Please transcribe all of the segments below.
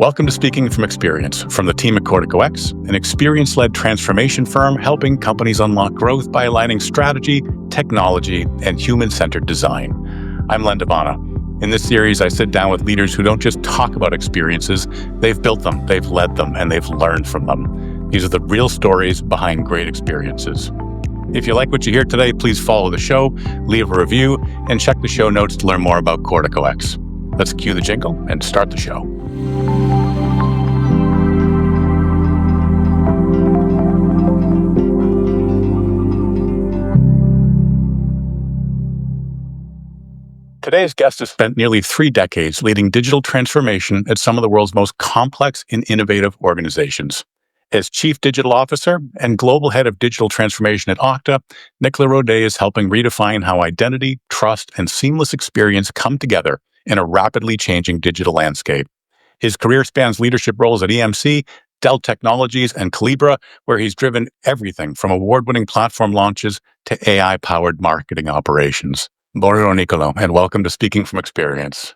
Welcome to Speaking from Experience from the team at CorticoX, an experience-led transformation firm helping companies unlock growth by aligning strategy, technology, and human-centered design. I'm Len Devana. In this series, I sit down with leaders who don't just talk about experiences, they've built them, they've led them, and they've learned from them. These are the real stories behind great experiences. If you like what you hear today, please follow the show, leave a review, and check the show notes to learn more about CorticoX. Let's cue the jingle and start the show. Today's guest has spent nearly 3 decades leading digital transformation at some of the world's most complex and innovative organizations. As Chief Digital Officer and Global Head of Digital Transformation at Okta, Nicolas Rodet is helping redefine how identity, trust, and seamless experience come together in a rapidly changing digital landscape. His career spans leadership roles at EMC, Dell Technologies, and Calibra, where he's driven everything from award-winning platform launches to AI-powered marketing operations. Bonjour, Nicolas, and welcome to Speaking from Experience.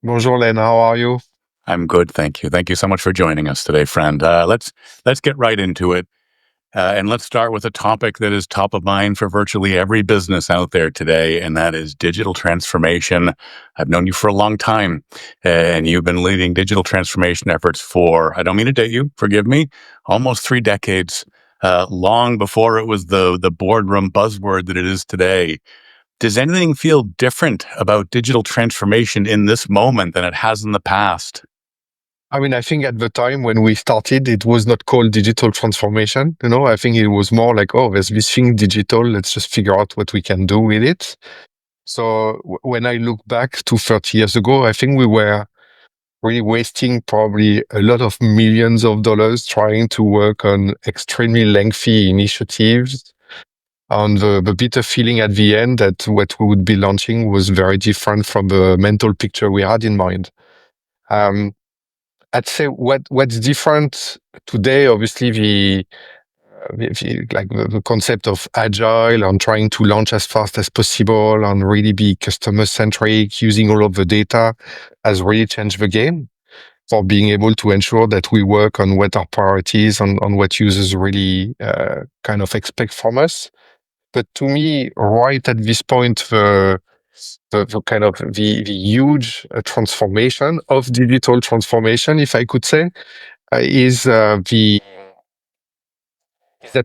Bonjour, Len. How are you? I'm good, thank you. Thank you so much for joining us today, friend. Let's get right into it, and let's start with a topic that is top of mind for virtually every business out there today, and that is digital transformation. I've known you for a long time, and you've been leading digital transformation efforts for, I don't mean to date you, forgive me, almost 3 decades, long before it was the boardroom buzzword that it is today. Does anything feel different about digital transformation in this moment than it has in the past? I think at the time when we started, it was not called digital transformation. I think it was more like, oh, there's this thing digital. Let's just figure out what we can do with it. So when I look back to 30 years ago, I think we were really wasting probably a lot of millions of dollars trying to work on extremely lengthy initiatives. And the bitter feeling at the end that what we would be launching was very different from the mental picture we had in mind. I'd say what's different today, obviously, the concept of agile and trying to launch as fast as possible and really be customer centric, using all of the data has really changed the game for being able to ensure that we work on what our priorities and on what users really kind of expect from us. But to me, right at this point, the huge transformation of digital transformation, if I could say, is that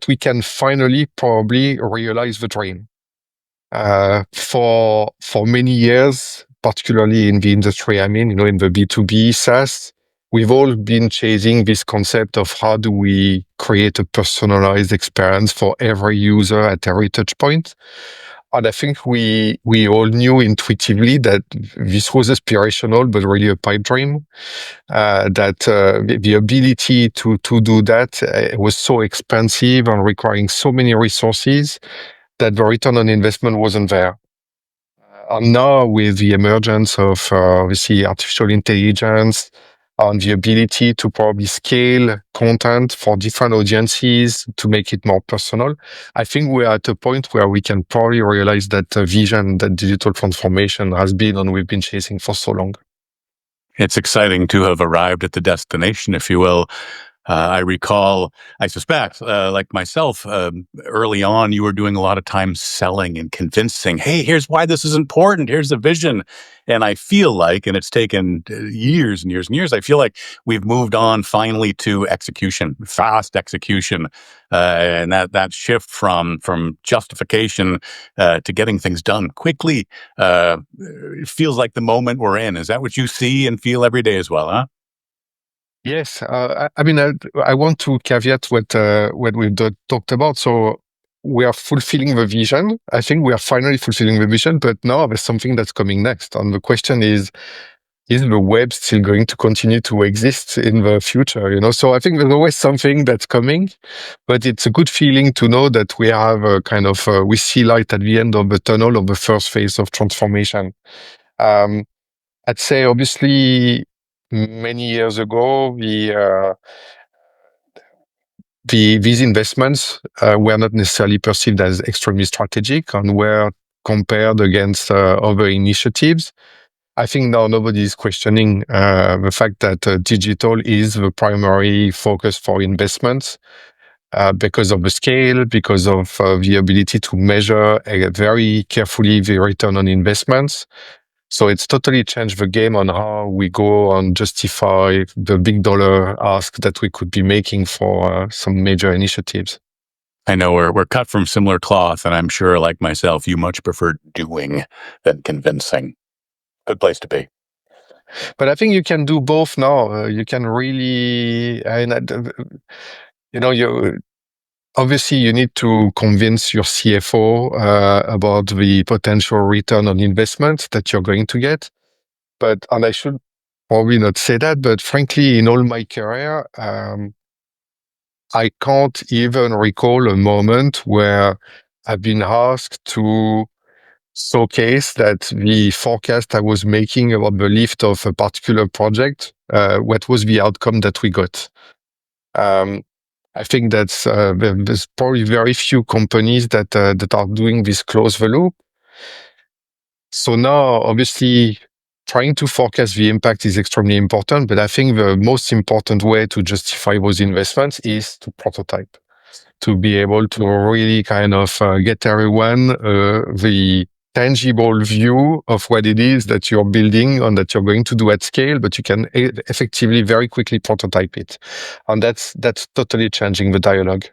we can finally probably realize the dream. For many years, particularly in the industry I'm in the B2B SaaS, we've all been chasing this concept of how do we create a personalized experience for every user at every touch point. And I think we all knew intuitively that this was aspirational, but really a pipe dream. That the ability to do that was so expensive and requiring so many resources that the return on investment wasn't there. And now with the emergence of obviously artificial intelligence and the ability to probably scale content for different audiences to make it more personal, I think we're at a point where we can probably realize that vision that digital transformation has been and we've been chasing for so long. It's exciting to have arrived at the destination, if you will. I recall, I suspect, like myself, early on, you were doing a lot of time selling and convincing, hey, here's why this is important. Here's the vision. And I feel like, and it's taken years and years and years, I feel like we've moved on finally to execution, fast execution. And that shift from justification to getting things done quickly, it feels like the moment we're in. Is that what you see and feel every day as well, huh? Yes, I want to caveat what we've talked about. So we are fulfilling the vision. I think we are finally fulfilling the vision, but now there's something that's coming next. And the question is the web still going to continue to exist in the future? So I think there's always something that's coming, but it's a good feeling to know that we have a kind of we see light at the end of the tunnel of the first phase of transformation. I'd say, obviously, many years ago, these investments were not necessarily perceived as extremely strategic and were compared against other initiatives. I think now nobody is questioning the fact that digital is the primary focus for investments because of the scale, because of the ability to measure very carefully the return on investments. So it's totally changed the game on how we go and justify the big dollar ask that we could be making for some major initiatives. I know we're cut from similar cloth, and I'm sure, like myself, you much prefer doing than convincing. Good place to be. But I think you can do both now. You can really, you obviously you need to convince your CFO about the potential return on investment that you're going to get. But, and I should probably not say that, but frankly, in all my career, I can't even recall a moment where I've been asked to showcase that the forecast I was making about the lift of a particular project, what was the outcome that we got. Um, I think there's probably very few companies that are doing this close the loop. So now, obviously, trying to forecast the impact is extremely important, but I think the most important way to justify those investments is to prototype, to be able to really kind of get everyone the tangible view of what it is that you're building and that you're going to do at scale, but you can effectively very quickly prototype it. And that's totally changing the dialogue.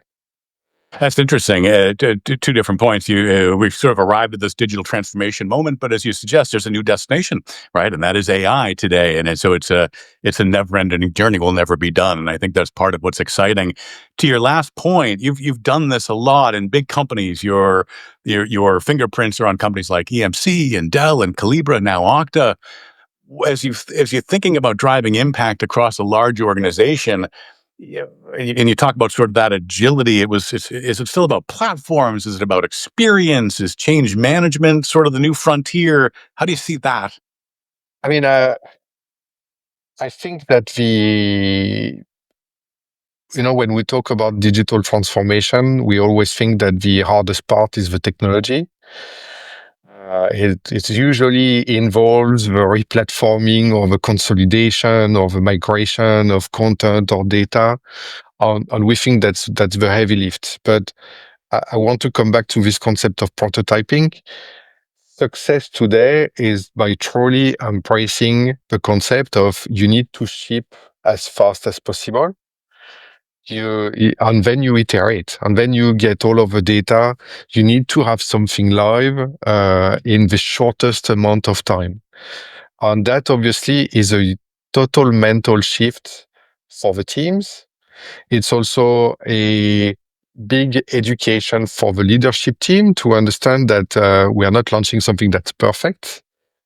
That's interesting. Two different points. We've sort of arrived at this digital transformation moment, but as you suggest, there's a new destination, right? And that is AI today. And so it's a never-ending journey. Will never be done. And I think that's part of what's exciting. To your last point, you've done this a lot in big companies. Your fingerprints are on companies like EMC and Dell and Calibra, now Okta. As you're thinking about driving impact across a large organization, yeah, and you talk about sort of that agility. Is it still about platforms? Is it about experience? Is change management sort of the new frontier? How do you see that? I mean, I think that when we talk about digital transformation, we always think that the hardest part is the technology. It usually involves the replatforming or the consolidation or the migration of content or data. And we think that's the heavy lift. But I want to come back to this concept of prototyping. Success today is by truly embracing the concept of you need to ship as fast as possible. And then you iterate, and then you get all of the data. You need to have something live in the shortest amount of time. And that obviously is a total mental shift for the teams. It's also a big education for the leadership team to understand that we are not launching something that's perfect.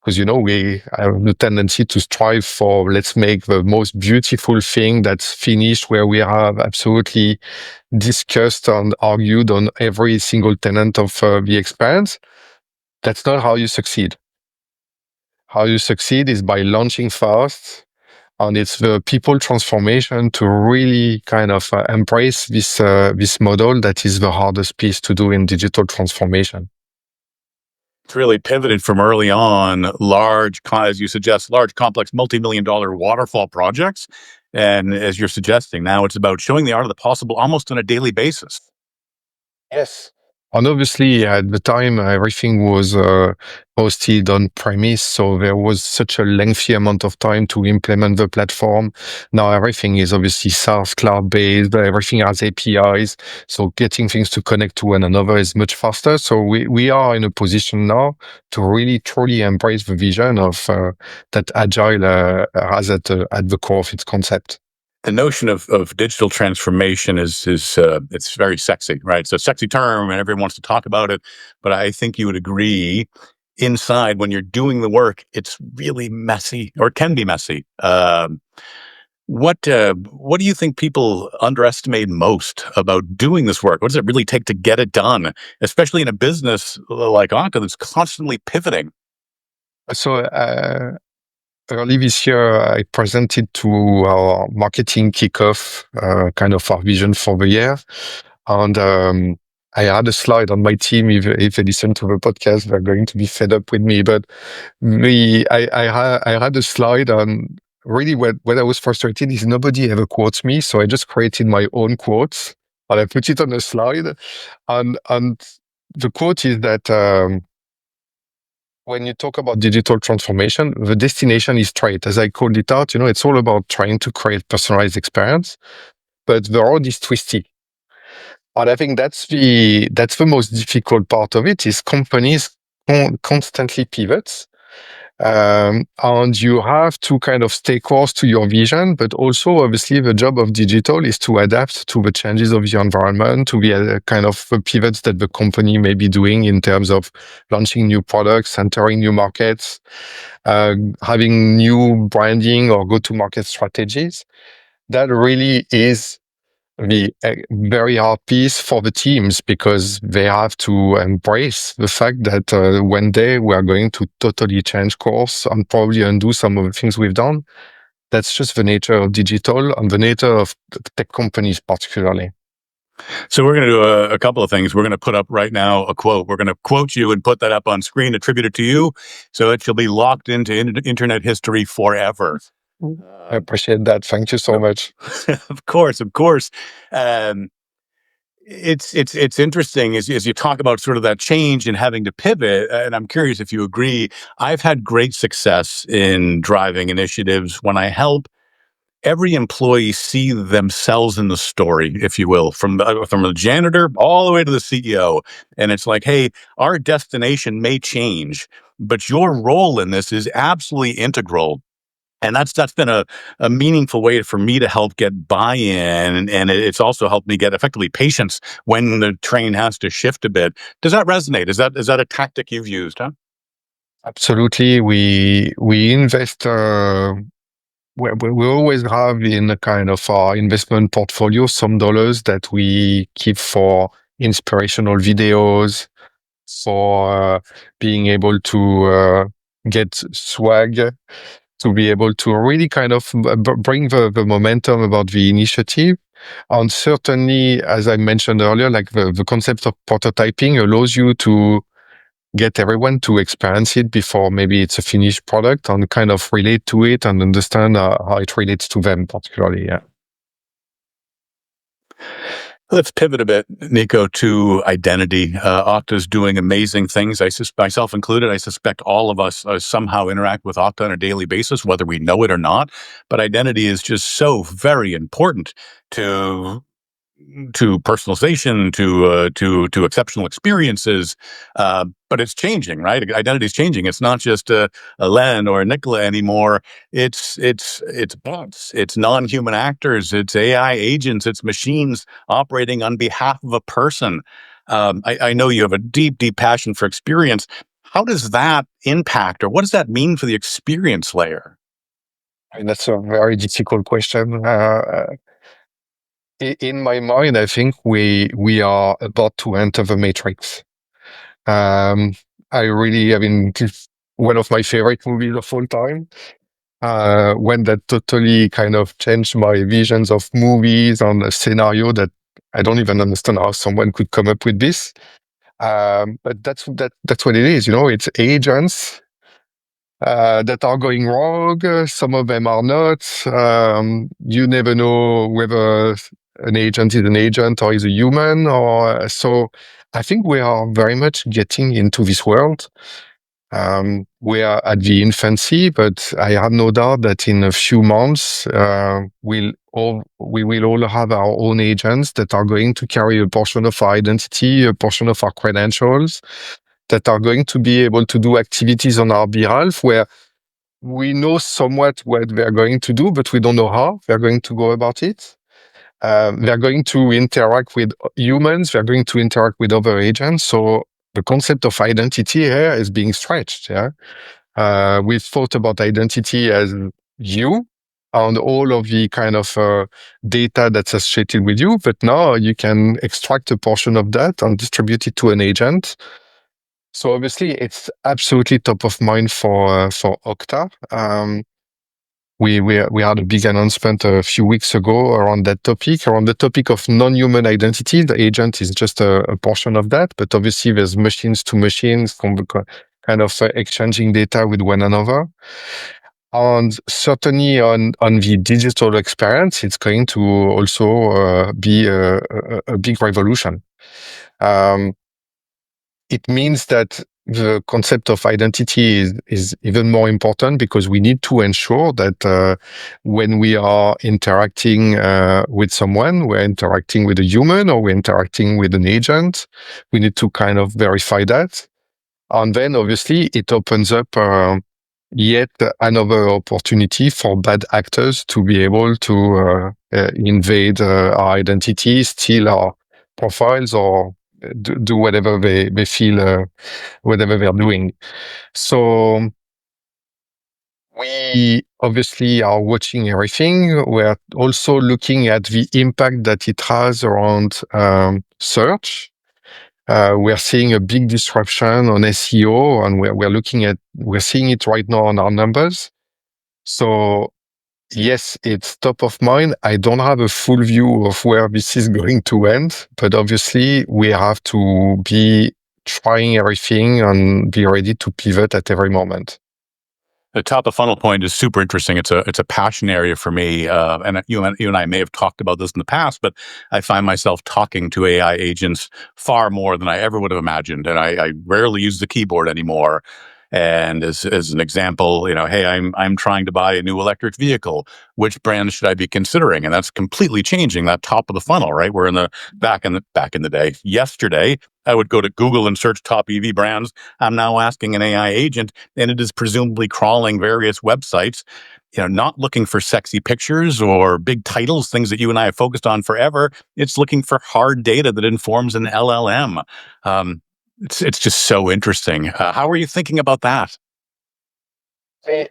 Because, we have the tendency to strive for, let's make the most beautiful thing that's finished, where we have absolutely discussed and argued on every single tenant of the experience. That's not how you succeed. How you succeed is by launching fast, and it's the people transformation to really kind of embrace this model that is the hardest piece to do in digital transformation. It's really pivoted from early on large, as you suggest, large, complex, multi-million-dollar waterfall projects. And as you're suggesting, now it's about showing the art of the possible almost on a daily basis. Yes. And obviously, at the time, everything was hosted on premise, so there was such a lengthy amount of time to implement the platform. Now everything is obviously SaaS, cloud-based. Everything has APIs, so getting things to connect to one another is much faster. So we are in a position now to really truly embrace the vision of that agile has at the core of its concept. The notion of digital transformation is it's very sexy, right? It's a sexy term, and everyone wants to talk about it. But I think you would agree, inside when you're doing the work, it's really messy, or it can be messy. What do you think people underestimate most about doing this work? What does it really take to get it done, especially in a business like Anka that's constantly pivoting? So early this year, I presented to our marketing kickoff kind of our vision for the year. And I had a slide on my team. If they listen to the podcast, they're going to be fed up with me. But I had a slide on really when I was frustrated is nobody ever quotes me. So I just created my own quotes and I put it on a slide. And the quote is that when you talk about digital transformation, the destination is trade. As I called it out, it's all about trying to create personalized experience, but the road is twisty. And I think that's the most difficult part of it is companies constantly pivot. And you have to kind of stay close to your vision, but also obviously the job of digital is to adapt to the changes of the environment, to the kind of the pivots that the company may be doing in terms of launching new products, entering new markets, having new branding or go-to-market strategies. That really is the very hard piece for the teams because they have to embrace the fact that one day we are going to totally change course and probably undo some of the things we've done. That's just the nature of digital and the nature of tech companies particularly. So we're going to do a couple of things. We're going to put up right now a quote. We're going to quote you and put that up on screen, attribute it to you, so it shall be locked into internet history forever. I appreciate that. Thank you so much. Of course, of course. It's interesting as you talk about sort of that change and having to pivot. And I'm curious if you agree. I've had great success in driving initiatives when I help every employee see themselves in the story, if you will, from the janitor all the way to the CEO. And it's like, hey, our destination may change, but your role in this is absolutely integral. And that's been a meaningful way for me to help get buy-in, and it's also helped me get effectively patience when the train has to shift a bit. Does that resonate? Is that a tactic you've used? Huh? Absolutely. We invest. We always have in a kind of our investment portfolio some dollars that we keep for inspirational videos, for being able to get swag, to be able to really kind of bring the momentum about the initiative. And certainly, as I mentioned earlier, like the concept of prototyping allows you to get everyone to experience it before maybe it's a finished product and kind of relate to it and understand how it relates to them particularly. Yeah. Let's pivot a bit, Nico, to identity. Okta's doing amazing things. Myself included, I suspect all of us somehow interact with Okta on a daily basis, whether we know it or not. But identity is just so very important to personalization, to exceptional experiences. But it's changing, right? Identity is changing. It's not just a Len or a Nicola anymore. It's bots. It's non-human actors. It's AI agents. It's machines operating on behalf of a person. I know you have a deep, deep passion for experience. How does that impact, or what does that mean for the experience layer? I mean, that's a very difficult question. In my mind, I think we are about to enter the matrix. Um, I mean, it's one of my favorite movies of all time. When that totally kind of changed my visions of movies and a scenario that I don't even understand how someone could come up with this. But that's what it is. It's agents that are going wrong. Some of them are not. You never know whether an agent is an agent or is a human. Or so. I think we are very much getting into this world. We are at the infancy, but I have no doubt that in a few months, we will all have our own agents that are going to carry a portion of our identity, a portion of our credentials, that are going to be able to do activities on our behalf where we know somewhat what they're going to do, but we don't know how they're going to go about it. They're going to interact with humans. They're going to interact with other agents. So the concept of identity here is being stretched. Yeah, we've thought about identity as you and all of the kind of data that's associated with you, but now you can extract a portion of that and distribute it to an agent. So obviously, it's absolutely top of mind for Okta. we had a big announcement a few weeks ago around that topic, around the topic of non-human identity. The agent is just a portion of that, but obviously there's machines to machines, kind of exchanging data with one another. And certainly on the digital experience, it's going to also be a big revolution. Um, it means that the concept of identity is even more important because we need to ensure that when we are interacting with someone, we're interacting with a human or we're interacting with an agent, we need to kind of verify that. And then obviously it opens up yet another opportunity for bad actors to be able to invade our identity, steal our profiles, or do whatever they feel, whatever they're doing. So we obviously are watching everything. We're also looking at the impact that it has around search. We're seeing a big disruption on SEO, and we're seeing it right now on our numbers. So yes, it's top of mind. I don't have a full view of where this is going to end, but obviously we have to be trying everything and be ready to pivot at every moment. The top of funnel point is super interesting. It's a passion area for me, and you and I may have talked about this in the past, but I find myself talking to AI agents far more than I ever would have imagined, and I rarely use the keyboard anymore. And as an example, hey, I'm trying to buy a new electric vehicle. Which brand should I be considering? And that's completely changing that top of the funnel, right? We're in the back in the day. Yesterday, I would go to Google and search top EV brands. I'm now asking an AI agent, and it is presumably crawling various websites, not looking for sexy pictures or big titles, things that you and I have focused on forever. It's looking for hard data that informs an LLM. Um, it's just so interesting. How are you thinking about that? I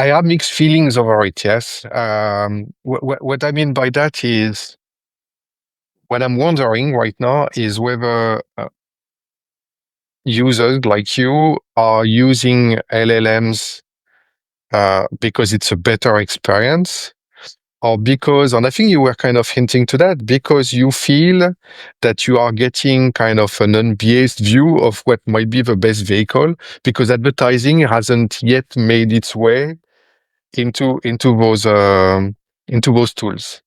I have mixed feelings over it, yes. What I mean by that is, what I'm wondering right now is whether users like you are using LLMs because it's a better experience, or because, and I think you were kind of hinting to that, because you feel that you are getting kind of an unbiased view of what might be the best vehicle, because advertising hasn't yet made its way into those tools.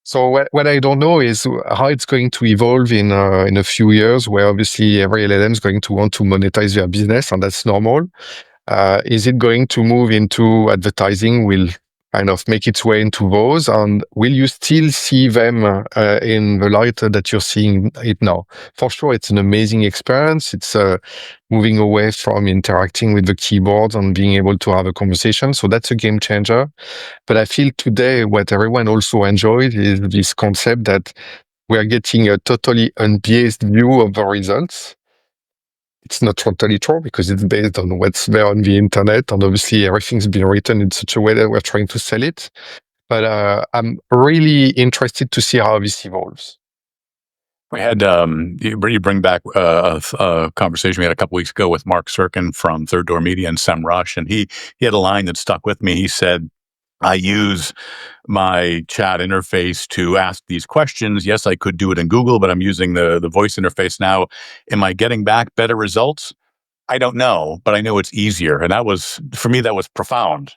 So what I don't know is how it's going to evolve in a few years, where obviously every LLM is going to want to monetize their business, and that's normal. Is it going to move into advertising? Will kind of make its way into those, and will you still see them in the light that you're seeing it now? For sure, it's an amazing experience. It's moving away from interacting with the keyboard and being able to have a conversation. So that's a game changer. But I feel today what everyone also enjoyed is this concept that we're getting a totally unbiased view of the results. It's not totally true because it's based on what's there on the internet, and obviously everything's been written in such a way that we're trying to sell it. But I'm really interested to see how this evolves. We had you bring back a conversation we had a couple weeks ago with Mark Sirkin from Third Door Media and SEMrush, and he had a line that stuck with me. He said, "I use my chat interface to ask these questions. Yes, I could do it in Google, but I'm using the voice interface now. Am I getting back better results? I don't know, but I know it's easier." And that was, for me, that was profound.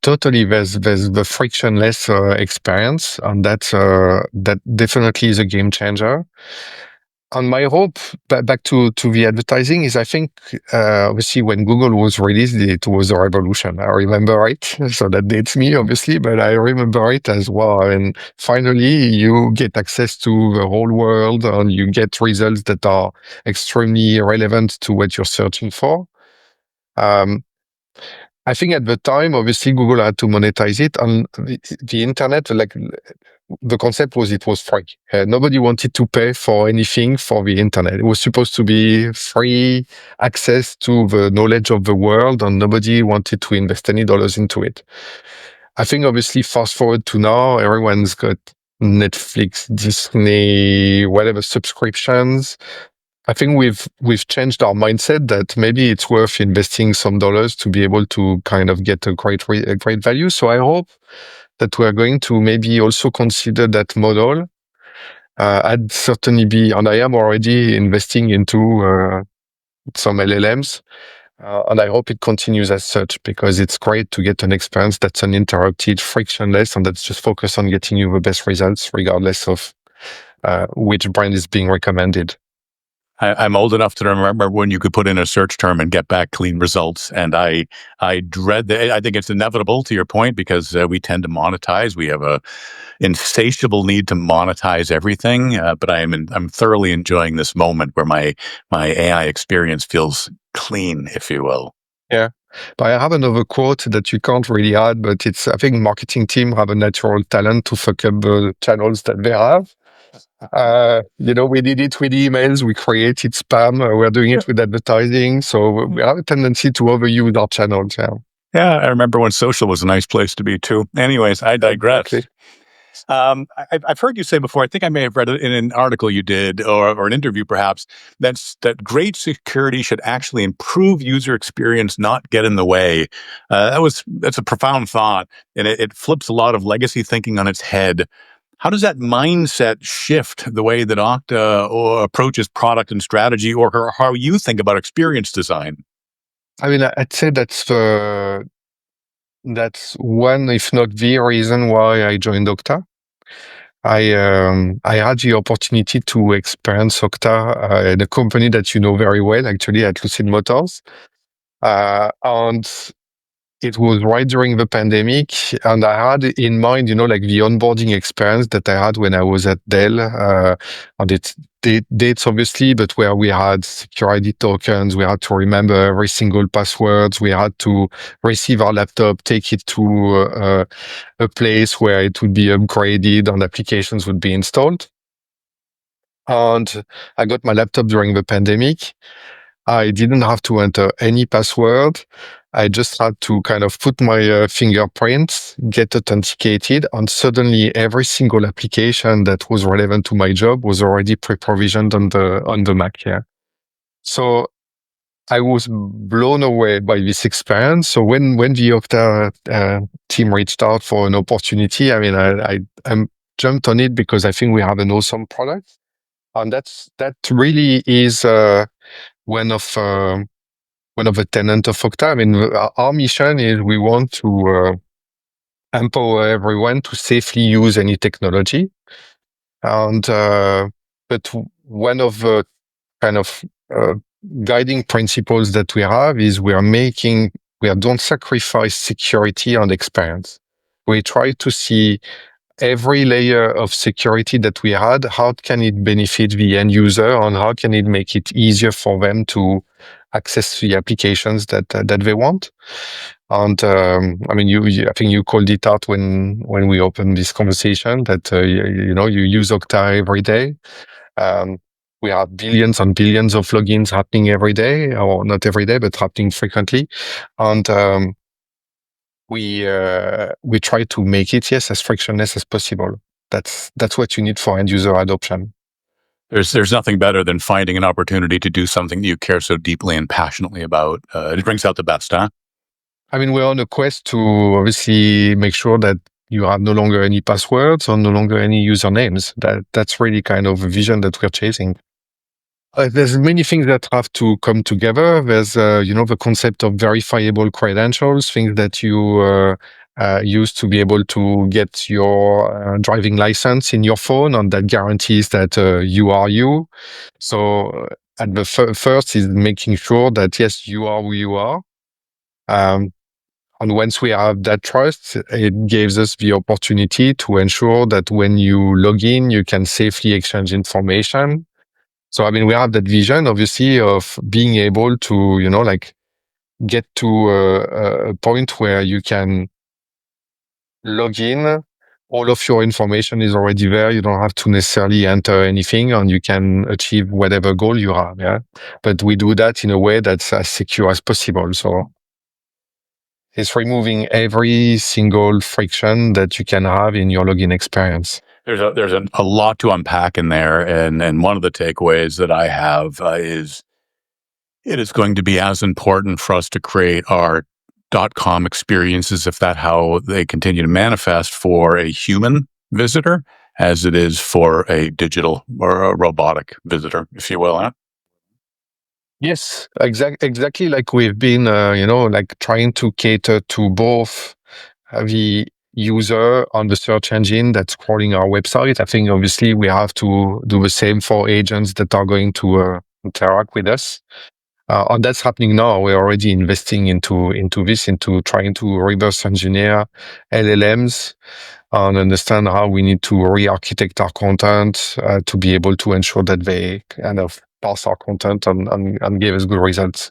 Totally, there's the frictionless experience, and that definitely is a game changer. And my hope, back to the advertising, is I think obviously when Google was released, it was a revolution. I remember it, so that dates me obviously, but I remember it as well. And finally, you get access to the whole world, and you get results that are extremely relevant to what you're searching for. Um, I think at the time, obviously, Google had to monetize it, and the internet, like the concept was, it was free. Nobody wanted to pay for anything for the internet. It was supposed to be free access to the knowledge of the world, and nobody wanted to invest any dollars into it. I think obviously fast forward to now, everyone's got Netflix, Disney, whatever subscriptions. I think we've changed our mindset that maybe it's worth investing some dollars to be able to kind of get a great value. So I hope that we are going to maybe also consider that model. I'd certainly be, and I am already investing into some LLMs, and I hope it continues as such because it's great to get an experience that's uninterrupted, frictionless, and that's just focused on getting you the best results, regardless of which brand is being recommended. I'm old enough to remember when you could put in a search term and get back clean results. And I dread that. I think it's inevitable to your point because we tend to monetize. We have a insatiable need to monetize everything. But I'm thoroughly enjoying this moment where my AI experience feels clean, if you will. Yeah. But I have another quote that you can't really add, but I think marketing team have a natural talent to fuck up the channels that they have. We did it with emails, we created spam, we're doing it with advertising. So we have a tendency to overuse our channels. Yeah. Yeah, I remember when social was a nice place to be too. Anyways, I digress. Exactly. I've heard you say before, I think I may have read it in an article you did or an interview perhaps, that great security should actually improve user experience, not get in the way. That's a profound thought, and it flips a lot of legacy thinking on its head. How does that mindset shift the way that Okta approaches product and strategy, or how you think about experience design? I mean, I'd say that's one, if not the reason why I joined Okta. I had the opportunity to experience Okta in a company that you know very well, actually, at Lucid Motors. And it was right during the pandemic, and I had in mind, like the onboarding experience that I had when I was at Dell, and it dates obviously, but where we had secure ID tokens, we had to remember every single passwords, we had to receive our laptop, take it to a place where it would be upgraded and applications would be installed. And I got my laptop during the pandemic. I didn't have to enter any password. I just had to kind of put my fingerprints, get authenticated, and suddenly every single application that was relevant to my job was already pre-provisioned on the Mac here. So I was blown away by this experience. So when the Okta team reached out for an opportunity, I mean, I jumped on it because I think we have an awesome product, and that really is one of the tenants of Okta. I mean, our mission is we want to empower everyone to safely use any technology. And but one of the kind of guiding principles that we have is we don't sacrifice security and experience. We try to see every layer of security that we had, how can it benefit the end user and how can it make it easier for them to access the applications that they want. And I mean, I think you called it out when we opened this conversation that you use Okta every day. Um, we have billions and billions of logins happening every day, or not every day, but happening frequently, and we try to make it, yes, as frictionless as possible. That's what you need for end user adoption. There's nothing better than finding an opportunity to do something you care so deeply and passionately about. It brings out the best, huh? I mean, we're on a quest to obviously make sure that you have no longer any passwords or no longer any usernames. That's really kind of a vision that we're chasing. There's many things that have to come together. There's, the concept of verifiable credentials, things that you use to be able to get your driving license in your phone, and that guarantees that you are you. So, at the first is making sure that yes, you are who you are. Um, and once we have that trust, it gives us the opportunity to ensure that when you log in, you can safely exchange information. So, I mean, we have that vision, obviously, of being able to, get to a point where you can log in. All of your information is already there. You don't have to necessarily enter anything and you can achieve whatever goal you have. Yeah. But we do that in a way that's as secure as possible. So it's removing every single friction that you can have in your login experience. There's a lot to unpack in there, and one of the takeaways that I have is it is going to be as important for us to create our .com experiences, if that how they continue to manifest for a human visitor, as it is for a digital or a robotic visitor, if you will. Huh? Yes, exactly like we've been, like trying to cater to both the user on the search engine that's crawling our website. I think obviously we have to do the same for agents that are going to interact with us. And that's happening now. We're already investing into trying to reverse engineer LLMs and understand how we need to re-architect our content to be able to ensure that they kind of parse our content and give us good results.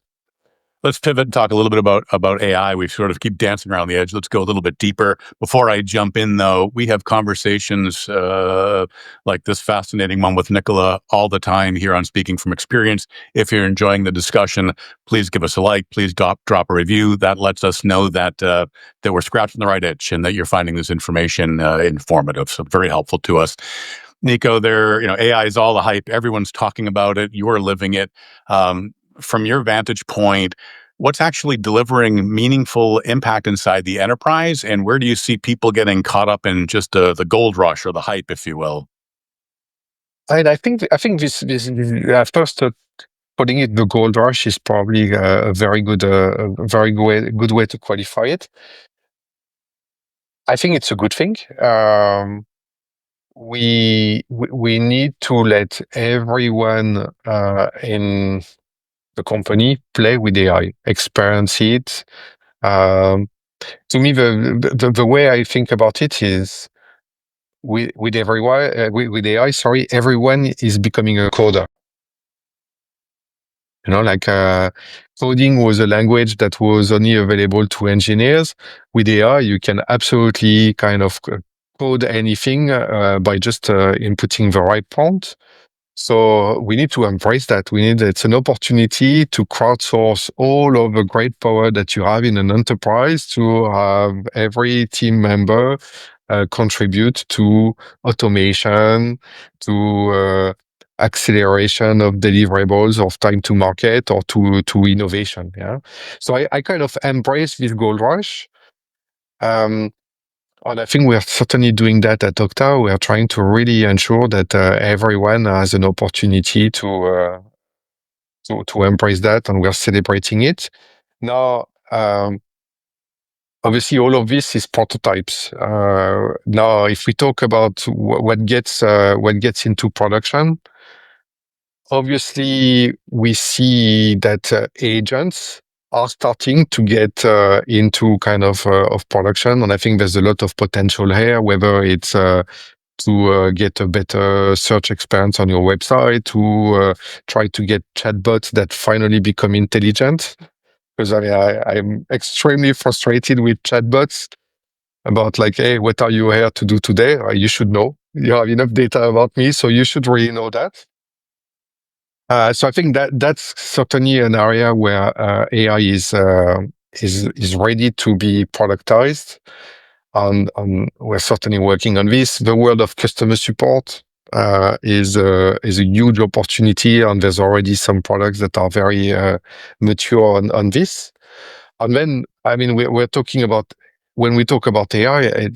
Let's pivot and talk a little bit about AI. We sort of keep dancing around the edge. Let's go a little bit deeper. Before I jump in, though, we have conversations like this fascinating one with Nicola all the time here on Speaking from Experience. If you're enjoying the discussion, please give us a like. Please drop a review. That lets us know that that we're scratching the right itch and that you're finding this information informative. So very helpful to us. Nico, AI is all the hype. Everyone's talking about it. You're living it. From your vantage point, what's actually delivering meaningful impact inside the enterprise, and where do you see people getting caught up in just the gold rush or the hype, if you will? And I think this first putting it the gold rush is probably a very good way to qualify it. I think it's a good thing. We need to let everyone in the company play with AI, experience it. Um, to me, the way I think about it is with everyone with AI. Sorry, everyone is becoming a coder. Like coding was a language that was only available to engineers. With AI, you can absolutely kind of code anything by just inputting the right prompt. So we need to embrace that. It's an opportunity to crowdsource all of the great power that you have in an enterprise to have every team member contribute to automation, to acceleration of deliverables, of time to market, or to innovation. Yeah. So I kind of embrace this gold rush. Um, and I think we are certainly doing that at Okta. We are trying to really ensure that everyone has an opportunity to embrace that, and we are celebrating it. Now, obviously, all of this is prototypes. Now, if we talk about what gets into production, obviously we see that agents are starting to get into kind of production, and I think there's a lot of potential here. Whether it's to get a better search experience on your website, to try to get chatbots that finally become intelligent. Because I'm extremely frustrated with chatbots about like, hey, what are you here to do today? You should know. You have enough data about me, so you should really know that. So I think that's certainly an area where AI is ready to be productized. And we're certainly working on this. The world of customer support is a huge opportunity, and there's already some products that are very mature on this. And then, I mean, we're talking about when we talk about AI,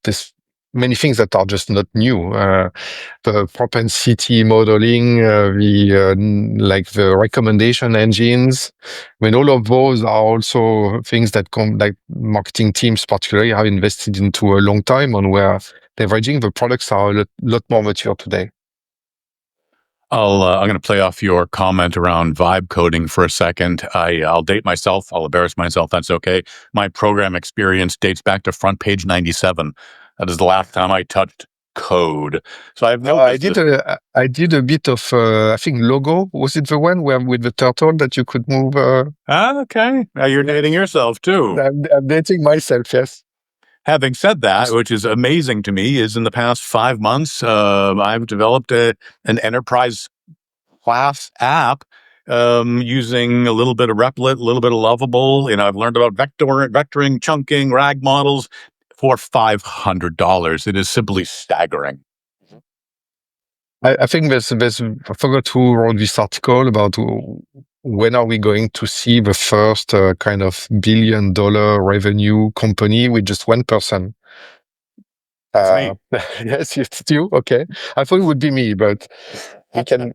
there's many things that are just not new. The propensity modeling, like the recommendation engines. I mean, all of those are also things that like marketing teams particularly have invested into a long time, and where leveraging the products are a lot more mature today. I'm going to play off your comment around vibe coding for a second. I'll date myself. I'll embarrass myself. That's okay. My program experience dates back to front page 97. That is the last time I touched code. So I have no business. I did a bit of I think logo. Was it the one where with the turtle that you could move? Okay. Now you're dating yourself too. I'm dating myself. Yes. Having said that, which is amazing to me, is in the past 5 months, I've developed an enterprise class app using a little bit of Replit, a little bit of Lovable. I've learned about vectoring, chunking, RAG models for $500. It is simply staggering. I think I forgot who wrote this article about when are we going to see the first kind of $1 billion revenue company with just one person. It's me. Yes, it's you. Okay, I thought it would be me, but we can.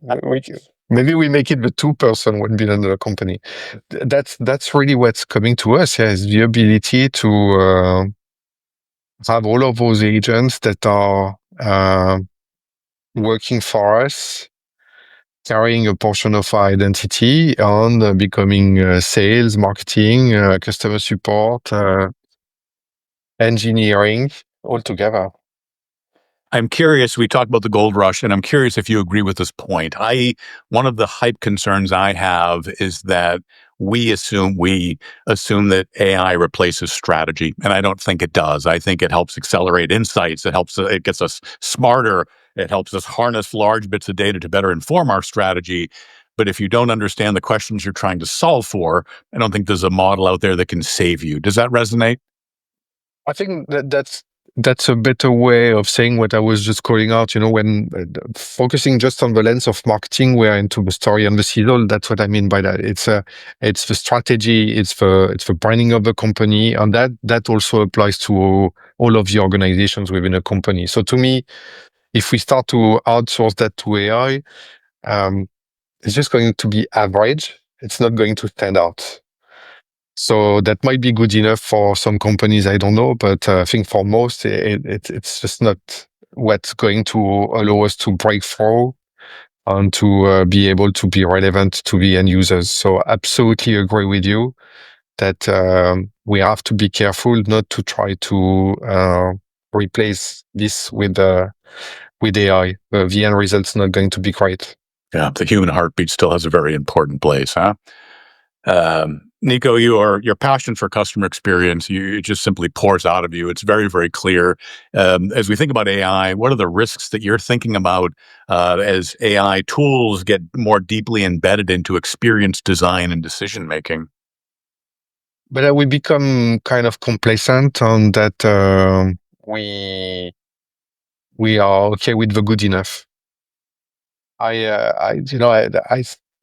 Maybe we make it the two-person $1 billion company. That's really what's coming to us. Yeah, is the ability to have all of those agents that are working for us, carrying a portion of our identity, and becoming sales, marketing, customer support, engineering all together. I'm curious, we talked about the gold rush, and I'm curious if you agree with this point. One of the hype concerns I have is that we assume that AI replaces strategy, and I don't think it does. I think it helps accelerate insights. It gets us smarter. It helps us harness large bits of data to better inform our strategy. But if you don't understand the questions you're trying to solve for, I don't think there's a model out there that can save you. Does that resonate? I think that's a better way of saying what I was just calling out. You know, when focusing just on the lens of marketing, we're into the story and the sizzle. That's what I mean by that. It's the strategy, it's the branding of the company, and that also applies to all of the organizations within a company. So to me, if we start to outsource that to AI, um, it's just going to be average. It's not going to stand out. So that might be good enough for some companies, I don't know, but I think for most, it's just not what's going to allow us to break through and to be able to be relevant to the end users. So absolutely agree with you that we have to be careful not to try to replace this with AI. The end result's not going to be great. Yeah, the human heartbeat still has a very important place, huh? Nico, your passion for customer experience, it just simply pours out of you. It's very, very clear. As we think about AI, what are the risks that you're thinking about as AI tools get more deeply embedded into experience design and decision making? But we become kind of complacent on that. We we are okay with the good enough. I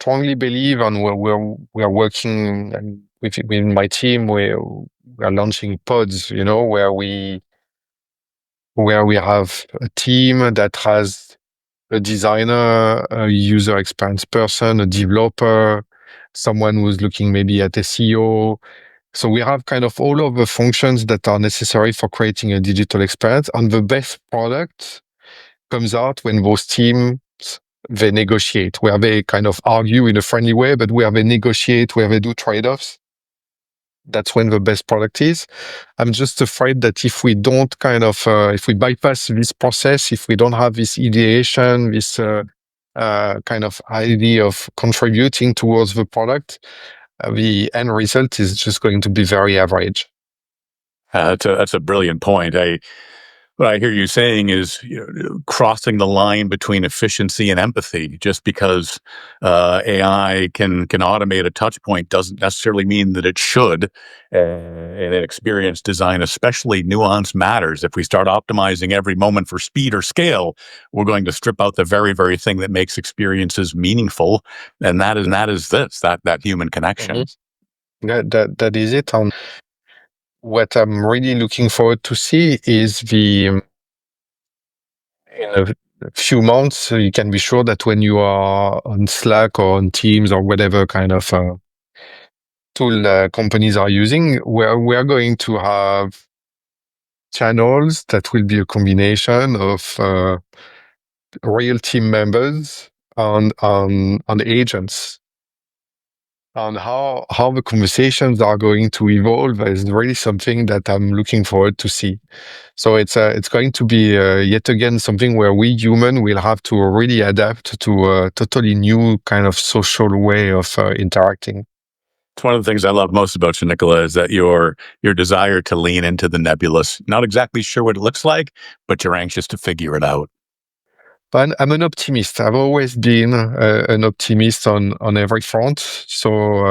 strongly believe, and we are working and with my team. We are launching pods, where we have a team that has a designer, a user experience person, a developer, someone who's looking maybe at SEO. So we have kind of all of the functions that are necessary for creating a digital experience, and the best product comes out when those teams they negotiate, where they kind of argue in a friendly way, but where they negotiate, where they do trade-offs. That's when the best product is. I'm just afraid that if we don't if we bypass this process, if we don't have this ideation, this kind of idea of contributing towards the product, the end result is just going to be very average. That's a brilliant point. What I hear you saying is, crossing the line between efficiency and empathy. Just because AI can automate a touch point doesn't necessarily mean that it should. And in experience design, especially, nuance matters. If we start optimizing every moment for speed or scale, we're going to strip out the very, very thing that makes experiences meaningful, and that human connection. Mhm. That is it. And what I'm really looking forward to see is in a few months, you can be sure that when you are on Slack or on Teams or whatever kind of tool companies are using, where we are going to have channels that will be a combination of real team members and agents. And how the conversations are going to evolve is really something that I'm looking forward to see. So it's going to be yet again something where we human will have to really adapt to a totally new kind of social way of interacting. It's one of the things I love most about you, Nicola, is that your desire to lean into the nebulous. Not exactly sure what it looks like, but you're anxious to figure it out. But I'm an optimist. I've always been an optimist on every front. So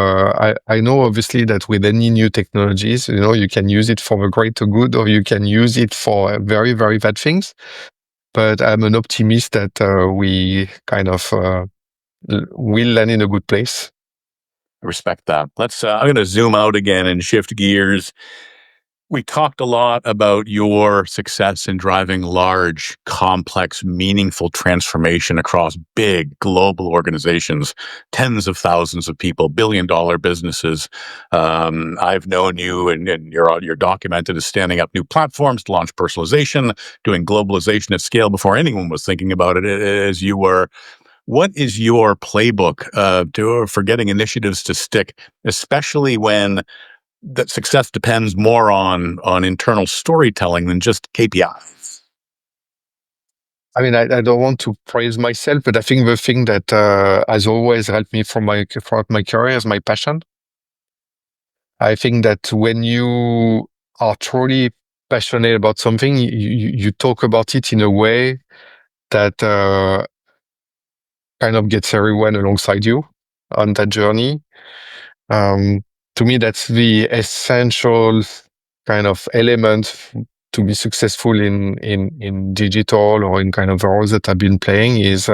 I know obviously that with any new technologies, you can use it for the greater good, or you can use it for very very bad things. but I'm an optimist that we kind of will land in a good place. I respect that. I'm going to zoom out again and shift gears. We talked a lot about your success in driving large, complex, meaningful transformation across big global organizations, tens of thousands of people, billion-dollar businesses. I've known you, and you're documented as standing up new platforms to launch personalization, doing globalization at scale before anyone was thinking about it as you were. What is your playbook for getting initiatives to stick, especially when that success depends more on internal storytelling than just KPIs? I mean, I don't want to praise myself, but I think the thing that has always helped me throughout my career is my passion. I think that when you are truly passionate about something, you talk about it in a way that kind of gets everyone alongside you on that journey. Um, to me, that's the essential kind of element to be successful in digital or in kind of roles that I've been playing is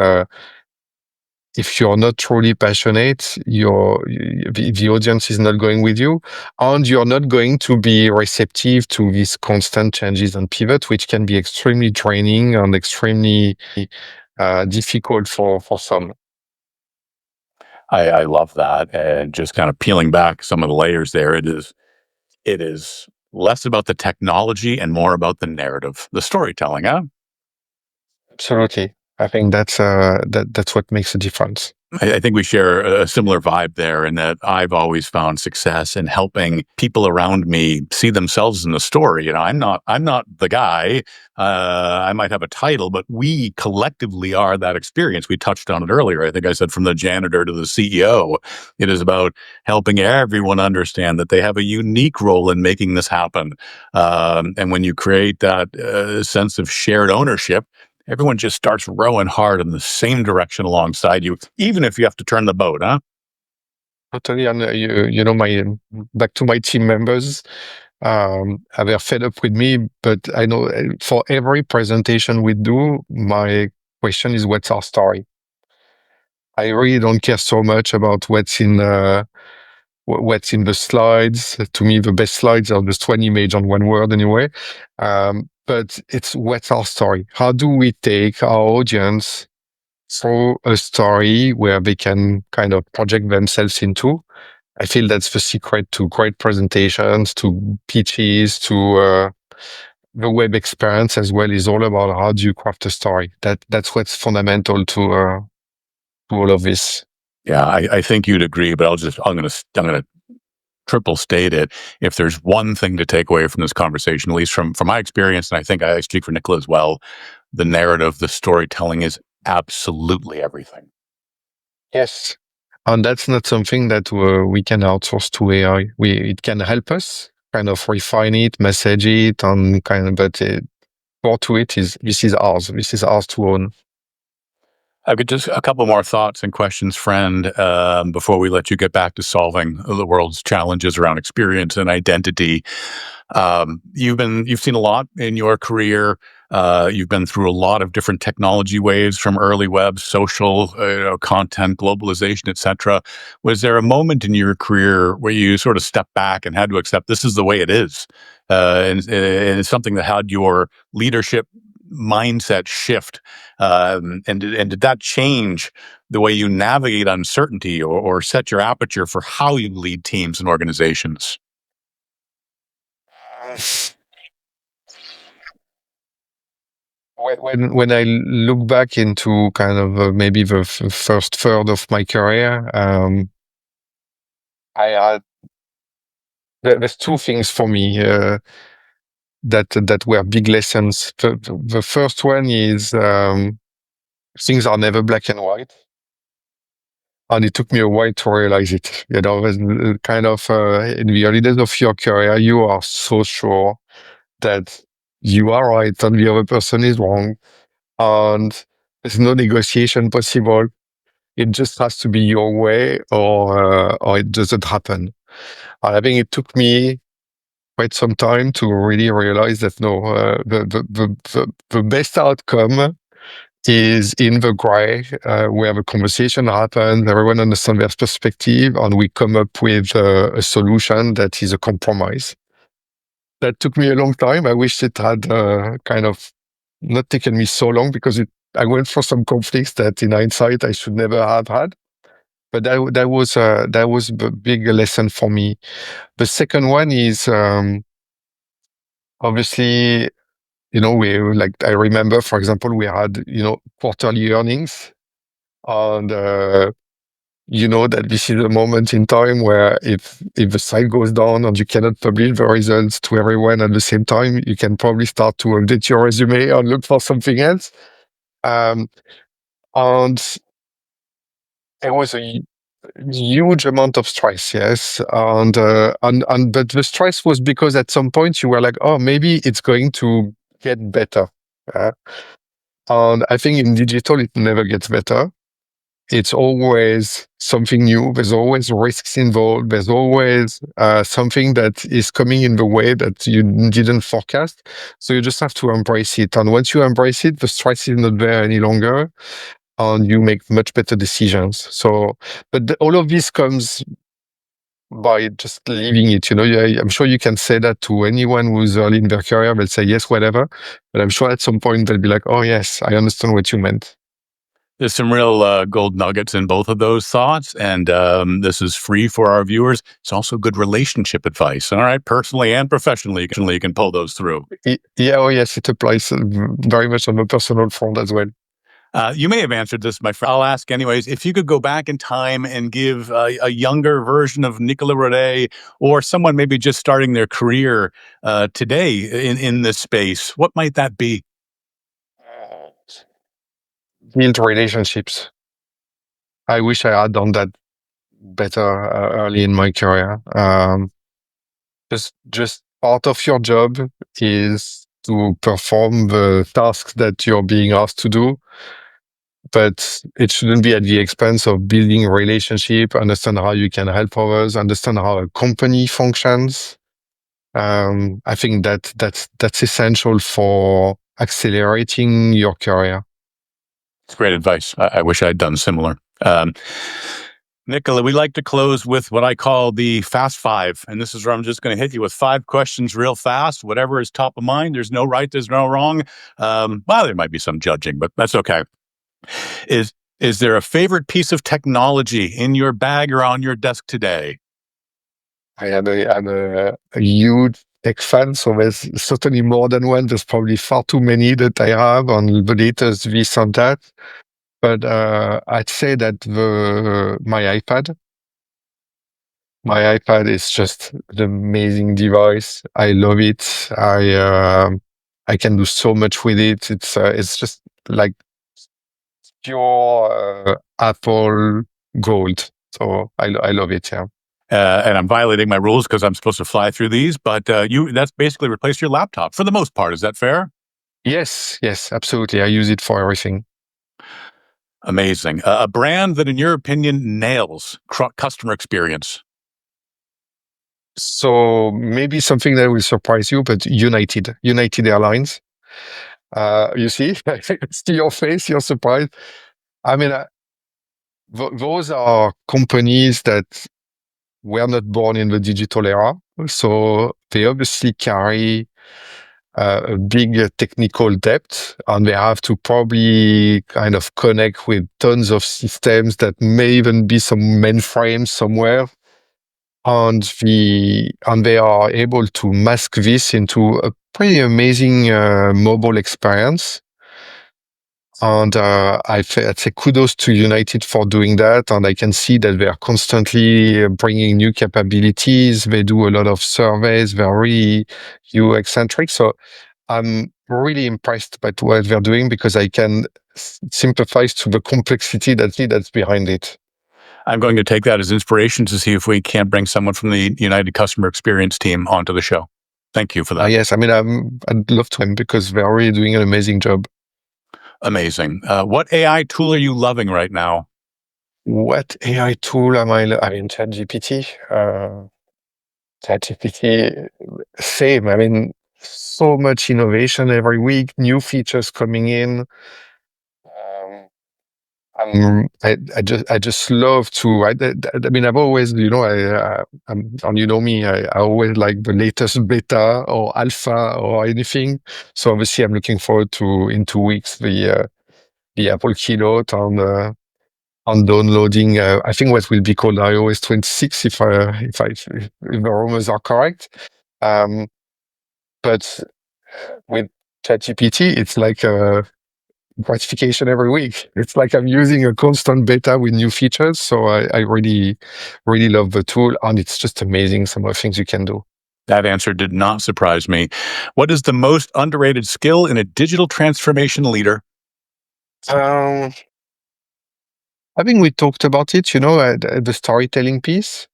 if you're not truly passionate, the audience is not going with you, and you're not going to be receptive to these constant changes and pivot, which can be extremely draining and extremely difficult for some. I love that, and just kind of peeling back some of the layers there. It is less about the technology and more about the narrative, the storytelling. Huh? Absolutely, I think that's what makes a difference. I think we share a similar vibe there, in that I've always found success in helping people around me see themselves in the story. I'm not the guy. I might have a title, but we collectively are that experience. We touched on it earlier. I think I said from the janitor to the CEO. It is about helping everyone understand that they have a unique role in making this happen. And when you create that sense of shared ownership, everyone just starts rowing hard in the same direction alongside you, even if you have to turn the boat, huh? Totally, and you know, my back to my team members, they are fed up with me, but I know for every presentation we do, my question is, what's our story? I really don't care so much about what's in the slides. To me, the best slides are just one image on one word anyway. But it's what's our story? How do we take our audience through a story where they can kind of project themselves into? I feel that's the secret to great presentations, to pitches, to the web experience as well. Is all about how do you craft a story. That's what's fundamental to all of this. Yeah, I think you'd agree, but I'm gonna triple state it. If there's one thing to take away from this conversation, at least from my experience, and I think I speak for Nicola as well, the narrative, the storytelling is absolutely everything. Yes, and that's not something that we can outsource to AI. It can help us kind of refine it, message it, and kind of, but core to it is this is ours. This is ours to own. I've got just a couple more thoughts and questions, friend, before we let you get back to solving the world's challenges around experience and identity. You've seen a lot in your career. You've been through a lot of different technology waves, from early web, social, content, globalization, etc. Was there a moment in your career where you sort of stepped back and had to accept this is the way it is, and it's something that had your leadership mindset shift? And did that change the way you navigate uncertainty, or set your aperture for how you lead teams and organizations? When I look back into kind of maybe the first third of my career, I had there's two things for me that were big lessons. The first one is things are never black and white, and it took me a while to realize it. You know, kind of in the early days of your career, you are so sure that you are right and the other person is wrong, and there's no negotiation possible. It just has to be your way, or it doesn't happen. And I think it took me quite some time to really realize that no, the best outcome is in the gray, where the conversation happens, everyone understands their perspective, and we come up with a solution that is a compromise. That took me a long time. I wish it had kind of not taken me so long, because I went for some conflicts that in hindsight I should never have had. But that was a big lesson for me. The second one is obviously, we like, I remember, for example, we had, quarterly earnings, and you know that this is a moment in time where if the site goes down and you cannot publish the results to everyone at the same time, you can probably start to update your resume and look for something else. Um, and it was a huge amount of stress, yes, and but the stress was because at some point you were like, oh, maybe it's going to get better. Uh, and I think in digital it never gets better. It's always something new. There's always risks involved. There's always something that is coming in the way that you didn't forecast. So you just have to embrace it. And once you embrace it, the stress is not there any longer, and you make much better decisions. So, but all of this comes by just leaving it. I'm sure you can say that to anyone who's early in their career. They'll say yes, whatever. But I'm sure at some point they'll be like, oh yes, I understand what you meant. There's some real gold nuggets in both of those thoughts, and this is free for our viewers. It's also good relationship advice. All right, personally and professionally, you can pull those through. Yeah, oh yes, it applies very much on the personal front as well. You may have answered this, my friend. I'll ask anyways. If you could go back in time and give a younger version of Nicolas Rodet, or someone maybe just starting their career today in this space, what might that be? Build relationships. I wish I had done that better early in my career. Just part of your job is to perform the tasks that you're being asked to do, but it shouldn't be at the expense of building a relationship, understand how you can help others, understand how a company functions. I think that's essential for accelerating your career. It's great advice. I wish I'd done similar. Nicola, we like to close with what I call the fast five. And this is where I'm just going to hit you with 5 questions real fast. Whatever is top of mind. There's no right, there's no wrong. Well, there might be some judging, but that's okay. Is there a favorite piece of technology in your bag or on your desk today? I'm a huge tech fan, so there's certainly more than one. There's probably far too many that I have on the latest this and that. But I'd say that my iPad is just an amazing device. I love it. I can do so much with it. It's just like pure Apple gold. So I love it. Yeah. And I'm violating my rules because I'm supposed to fly through these, but that's basically replaced your laptop for the most part. Is that fair? Yes, absolutely. I use it for everything. Amazing. A brand that, in your opinion, nails customer experience. So maybe something that will surprise you, but United Airlines. You see, see your face, you're surprised. I mean, those are companies that were not born in the digital era, so they obviously carry a big technical depth, and they have to probably kind of connect with tons of systems that may even be some mainframes somewhere. And they are able to mask this into a pretty amazing mobile experience. And I'd say kudos to United for doing that. And I can see that they are constantly bringing new capabilities. They do a lot of surveys. They're really UX centric. So I'm really impressed by what they're doing, because I can sympathize to the complexity that's behind it. I'm going to take that as inspiration to see if we can't bring someone from the United Customer Experience team onto the show. Thank you for that. Yes, I mean, I'd love to, because they're really doing an amazing job. Amazing. What AI tool are you loving right now? What AI tool am I mean, ChatGPT. ChatGPT, same. I mean, so much innovation every week, new features coming in. Um, I just love to. I mean, I've always, and you know me, I always like the latest beta or alpha or anything. So obviously, I'm looking forward to in 2 weeks the Apple keynote on downloading. I think what will be called iOS 26, if the rumors are correct. Um, but with ChatGPT, it's like gratification every week. It's like I'm using a constant beta with new features. So I really, really love the tool, and it's just amazing some of the things you can do. That answer did not surprise me. What is the most underrated skill in a digital transformation leader? Um, I think we talked about it, the storytelling piece.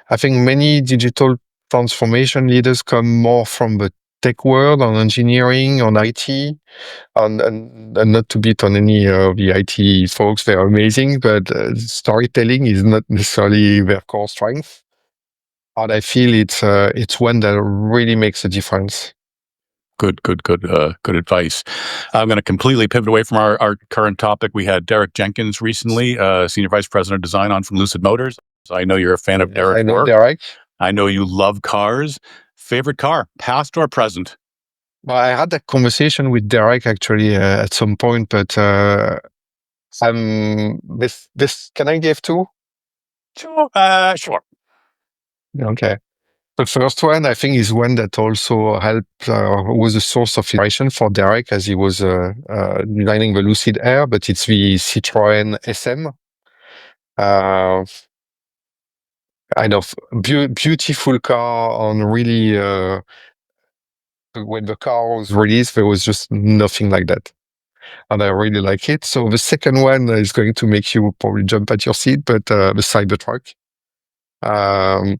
I think many digital transformation leaders come more from the tech world, on engineering, on IT, and not to beat on any of the IT folks, they're amazing, but storytelling is not necessarily their core strength. And I feel it's one that really makes a difference. Good advice. I'm going to completely pivot away from our current topic. We had Derek Jenkins recently, Senior Vice President of Design on from Lucid Motors. So I know you're a fan of Yes, I Derek's know work. Derek. I know you love cars. Favorite car, past or present? Well, I had that conversation with Derek actually at some point, but this can I give two? Sure. Sure. Okay. The first one, I think, is one that also helped, was a source of inspiration for Derek as he was designing the Lucid Air, but it's the Citroën SM. Uh, kind of beautiful car on really, when the car was released, there was just nothing like that. And I really like it. So the second one is going to make you probably jump at your seat, but the Cybertruck. Um,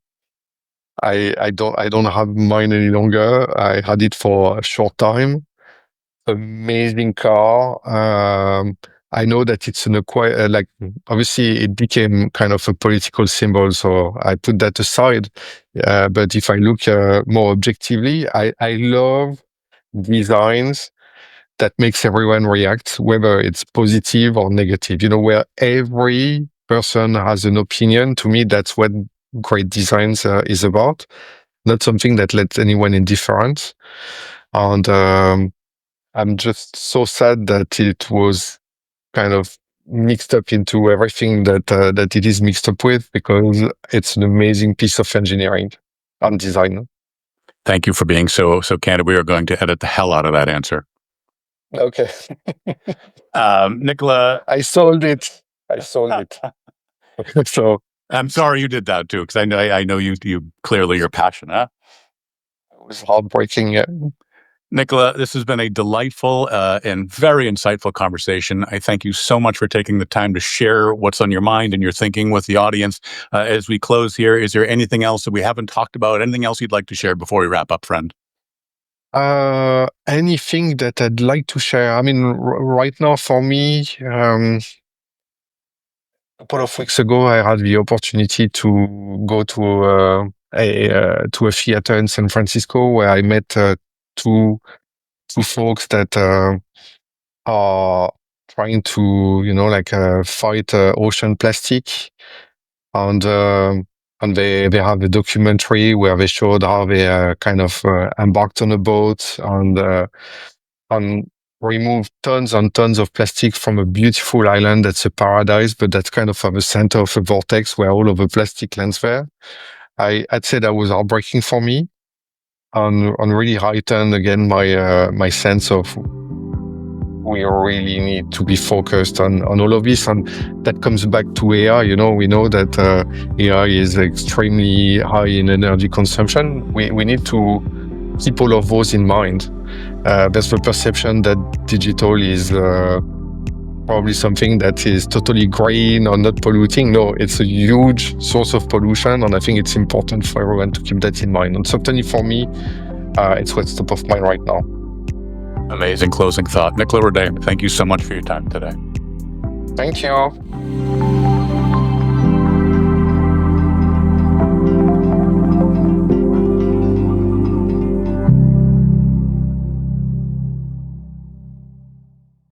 I don't have mine any longer. I had it for a short time. Amazing car. I know that it's an acquire like obviously it became kind of a political symbol, so I put that aside. But if I look more objectively, I love designs that makes everyone react, whether it's positive or negative. Where every person has an opinion. To me, that's what great designs is about. Not something that lets anyone indifferent. And I'm just so sad that it was kind of mixed up into everything that it is mixed up with, because it's an amazing piece of engineering and design. Thank you for being so candid. We are going to edit the hell out of that answer. Okay. Nicola, I sold it. So I'm sorry you did that too, because I know you clearly you're passionate. it was heartbreaking. Yeah. Nicola, this has been a delightful and very insightful conversation. I thank you so much for taking the time to share what's on your mind and your thinking with the audience. As we close here, is there anything else that we haven't talked about? Anything else you'd like to share before we wrap up, friend? Anything that I'd like to share? I mean, right now for me, a couple of weeks ago, I had the opportunity to go to a theater in San Francisco where I met two folks that are trying to, fight ocean plastic, and they have a documentary where they showed how they kind of embarked on a boat and removed tons and tons of plastic from a beautiful island that's a paradise, but that's kind of at the center of a vortex where all of the plastic lands there. I'd say that was heartbreaking for me, and really heightened again my sense of we really need to be focused on all of this. And that comes back to AI. We know that AI is extremely high in energy consumption. We need to keep all of those in mind. There's the perception that digital is probably something that is totally green or not polluting. No, it's a huge source of pollution, and I think it's important for everyone to keep that in mind. And certainly for me, it's what's top of mind right now. Amazing closing thought. Nicolas Rodet, thank you so much for your time today. Thank you.